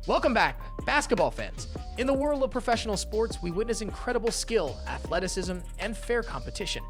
Welcome back, basketball fans. In the world of professional sports, we witness incredible skill, athleticism, and fair competition.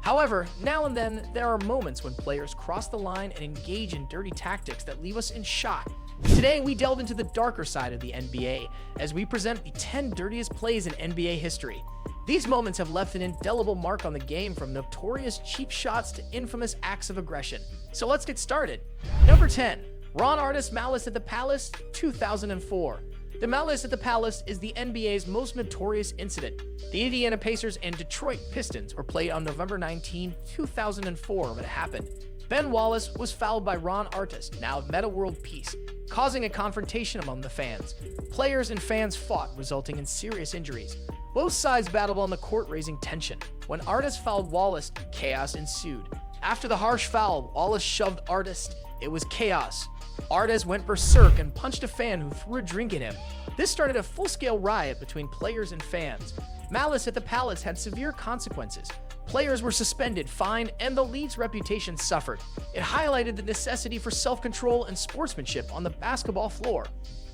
However, now and then, there are moments when players cross the line and engage in dirty tactics that leave us in shock. Today, we delve into the darker side of the NBA as we present the 10 dirtiest plays in NBA history. These moments have left an indelible mark on the game, from notorious cheap shots to infamous acts of aggression. So let's get started. Number 10. Ron Artest's Malice at the Palace, 2004. The Malice at the Palace is the NBA's most notorious incident. The Indiana Pacers and Detroit Pistons were played on November 19, 2004 when it happened. Ben Wallace was fouled by Ron Artest, now of Meta World Peace, causing a confrontation among the fans. Players and fans fought, resulting in serious injuries. Both sides battled on the court, raising tension. When Artest fouled Wallace, chaos ensued. After the harsh foul, Wallace shoved Artest. It was chaos. Artest went berserk and punched a fan who threw a drink at him. This started a full-scale riot between players and fans. Malice at the Palace had severe consequences. Players were suspended, fined, and the league's reputation suffered. It highlighted the necessity for self-control and sportsmanship on the basketball floor.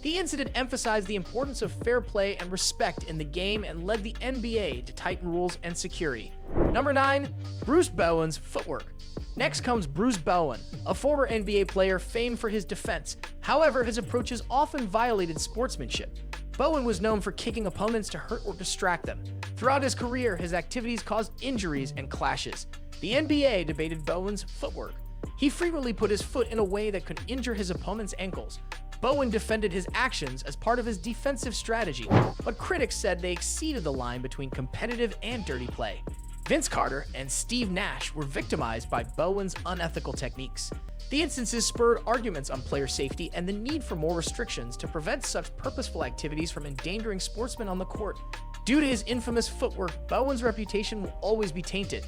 The incident emphasized the importance of fair play and respect in the game and led the NBA to tighten rules and security. Number 9. Bruce Bowen's footwork. Next comes Bruce Bowen, a former NBA player famed for his defense. However, his approaches often violated sportsmanship. Bowen was known for kicking opponents to hurt or distract them. Throughout his career, his activities caused injuries and clashes. The NBA debated Bowen's footwork. He frequently put his foot in a way that could injure his opponent's ankles. Bowen defended his actions as part of his defensive strategy, but critics said they exceeded the line between competitive and dirty play. Vince Carter and Steve Nash were victimized by Bowen's unethical techniques. The instances spurred arguments on player safety and the need for more restrictions to prevent such purposeful activities from endangering sportsmen on the court. Due to his infamous footwork, Bowen's reputation will always be tainted.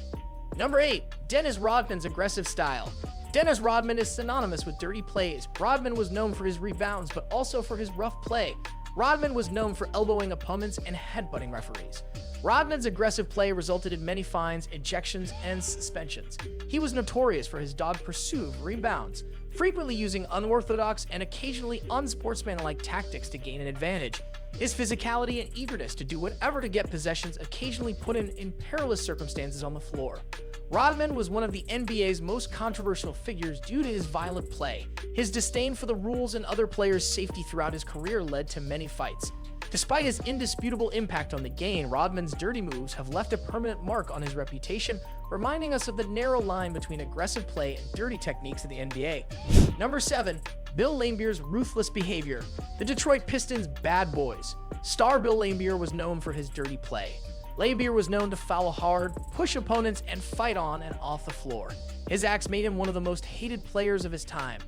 Number 8. Dennis Rodman's aggressive style. Dennis Rodman is synonymous with dirty plays. Rodman was known for his rebounds, but also for his rough play. Rodman was known for elbowing opponents and headbutting referees. Rodman's aggressive play resulted in many fines, ejections, and suspensions. He was notorious for his dogged pursuit of rebounds, frequently using unorthodox and occasionally unsportsmanlike tactics to gain an advantage. His physicality and eagerness to do whatever to get possessions occasionally put him in perilous circumstances on the floor. Rodman was one of the NBA's most controversial figures due to his violent play. His disdain for the rules and other players' safety throughout his career led to many fights. Despite his indisputable impact on the game, Rodman's dirty moves have left a permanent mark on his reputation, reminding us of the narrow line between aggressive play and dirty techniques in the NBA. Number 7. Bill Laimbeer's ruthless behavior. The Detroit Pistons' bad boys. Star Bill Laimbeer was known for his dirty play. Laimbeer was known to foul hard, push opponents, and fight on and off the floor. His acts made him one of the most hated players of his time.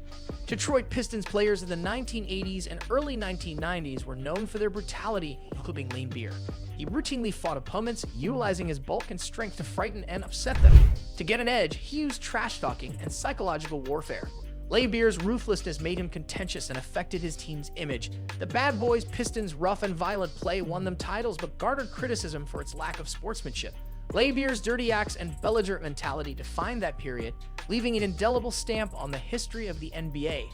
Detroit Pistons players in the 1980s and early 1990s were known for their brutality, including Laimbeer. He routinely fought opponents, utilizing his bulk and strength to frighten and upset them. To get an edge, he used trash-talking and psychological warfare. Laimbeer's ruthlessness made him contentious and affected his team's image. The Bad Boys Pistons' rough and violent play won them titles but garnered criticism for its lack of sportsmanship. Laimbeer's dirty acts and belligerent mentality defined that period, leaving an indelible stamp on the history of the NBA.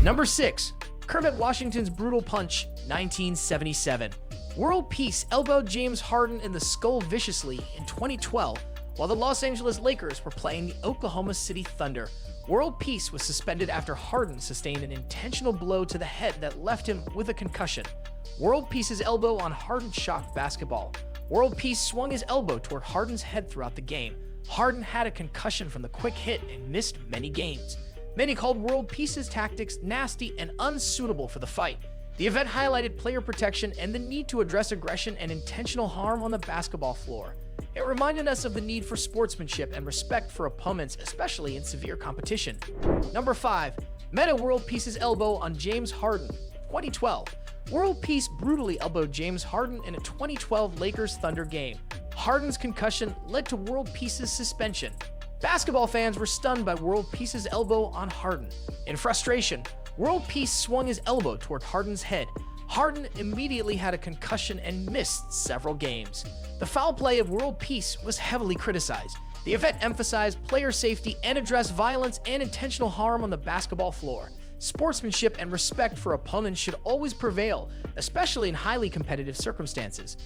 Number 6. Kermit Washington's brutal punch, 1977. World Peace elbowed James Harden in the skull viciously in 2012 while the Los Angeles Lakers were playing the Oklahoma City Thunder. World Peace was suspended after Harden sustained an intentional blow to the head that left him with a concussion. World Peace's elbow on Harden shocked basketball. World Peace swung his elbow toward Harden's head throughout the game. Harden had a concussion from the quick hit and missed many games. Many called World Peace's tactics nasty and unsuitable for the fight. The event highlighted player protection and the need to address aggression and intentional harm on the basketball floor. It reminded us of the need for sportsmanship and respect for opponents, especially in severe competition. Number 5. Meta World Peace's elbow on James Harden, 2012. World Peace brutally elbowed James Harden in a 2012 Lakers Thunder game. Harden's concussion led to World Peace's suspension. Basketball fans were stunned by World Peace's elbow on Harden. In frustration, World Peace swung his elbow toward Harden's head. Harden immediately had a concussion and missed several games. The foul play of World Peace was heavily criticized. The event emphasized player safety and addressed violence and intentional harm on the basketball floor. Sportsmanship and respect for opponents should always prevail, especially in highly competitive circumstances.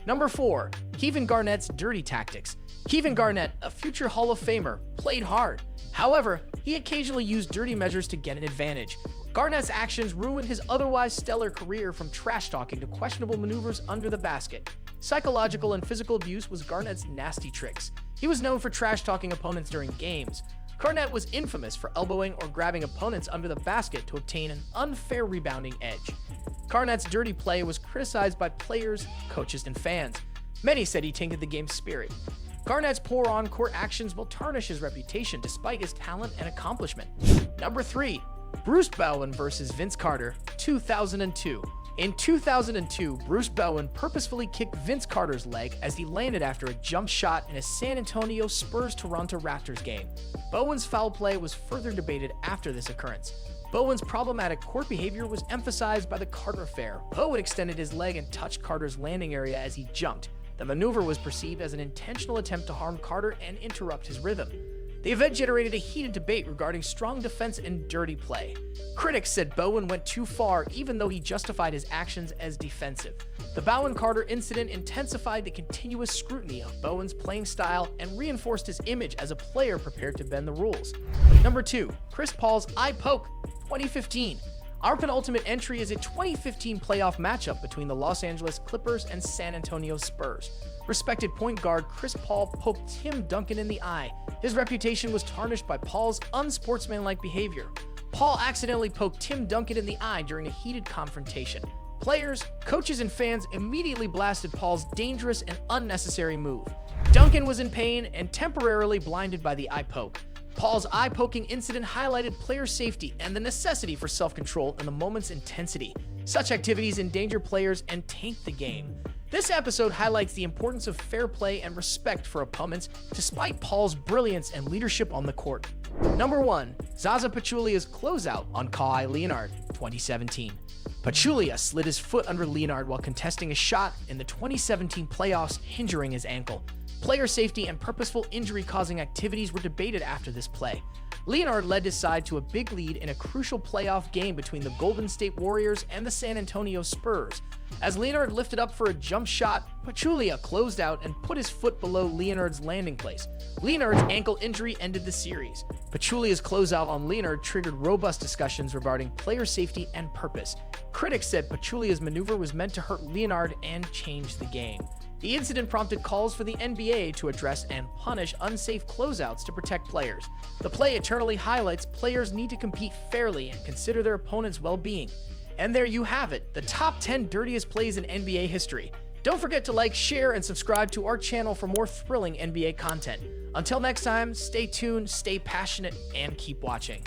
Number 4. Kevin Garnett's dirty tactics. Kevin Garnett, a future Hall of Famer, played hard. However, he occasionally used dirty measures to get an advantage. Garnett's actions ruined his otherwise stellar career, from trash talking to questionable maneuvers under the basket. Psychological and physical abuse was Garnett's nasty tricks. He was known for trash talking opponents during games. Garnett was infamous for elbowing or grabbing opponents under the basket to obtain an unfair rebounding edge. Garnett's dirty play was criticized by players, coaches, and fans. Many said he tainted the game's spirit. Garnett's poor on-court actions will tarnish his reputation despite his talent and accomplishment. Number 3. Bruce Bowen vs. Vince Carter, 2002. In 2002, Bruce Bowen purposefully kicked Vince Carter's leg as he landed after a jump shot in a San Antonio Spurs-Toronto Raptors game. Bowen's foul play was further debated after this occurrence. Bowen's problematic court behavior was emphasized by the Carter affair. Bowen extended his leg and touched Carter's landing area as he jumped. The maneuver was perceived as an intentional attempt to harm Carter and interrupt his rhythm. The event generated a heated debate regarding strong defense and dirty play. Critics said Bowen went too far, even though he justified his actions as defensive. The Bowen-Carter incident intensified the continuous scrutiny of Bowen's playing style and reinforced his image as a player prepared to bend the rules. Number 2. Chris Paul's eye poke, 2015. Our penultimate entry is a 2015 playoff matchup between the Los Angeles Clippers and San Antonio Spurs. Respected point guard Chris Paul poked Tim Duncan in the eye. His reputation was tarnished by Paul's unsportsmanlike behavior. Paul accidentally poked Tim Duncan in the eye during a heated confrontation. Players, coaches, and fans immediately blasted Paul's dangerous and unnecessary move. Duncan was in pain and temporarily blinded by the eye poke. Paul's eye-poking incident highlighted player safety and the necessity for self-control in the moment's intensity. Such activities endanger players and taint the game. This episode highlights the importance of fair play and respect for opponents, despite Paul's brilliance and leadership on the court. Number 1. Zaza Pachulia's closeout on Kawhi Leonard, 2017. Pachulia slid his foot under Leonard while contesting a shot in the 2017 playoffs, injuring his ankle. Player safety and purposeful injury-causing activities were debated after this play. Leonard led his side to a big lead in a crucial playoff game between the Golden State Warriors and the San Antonio Spurs. As Leonard lifted up for a jump shot, Pachulia closed out and put his foot below Leonard's landing place. Leonard's ankle injury ended the series. Pachulia's closeout on Leonard triggered robust discussions regarding player safety and purpose. Critics said Pachulia's maneuver was meant to hurt Leonard and change the game. The incident prompted calls for the NBA to address and punish unsafe closeouts to protect players. The play eternally highlights players need to compete fairly and consider their opponent's well-being. And there you have it, the top 10 dirtiest plays in NBA history. Don't forget to like, share, and subscribe to our channel for more thrilling NBA content. Until next time, stay tuned, stay passionate, and keep watching.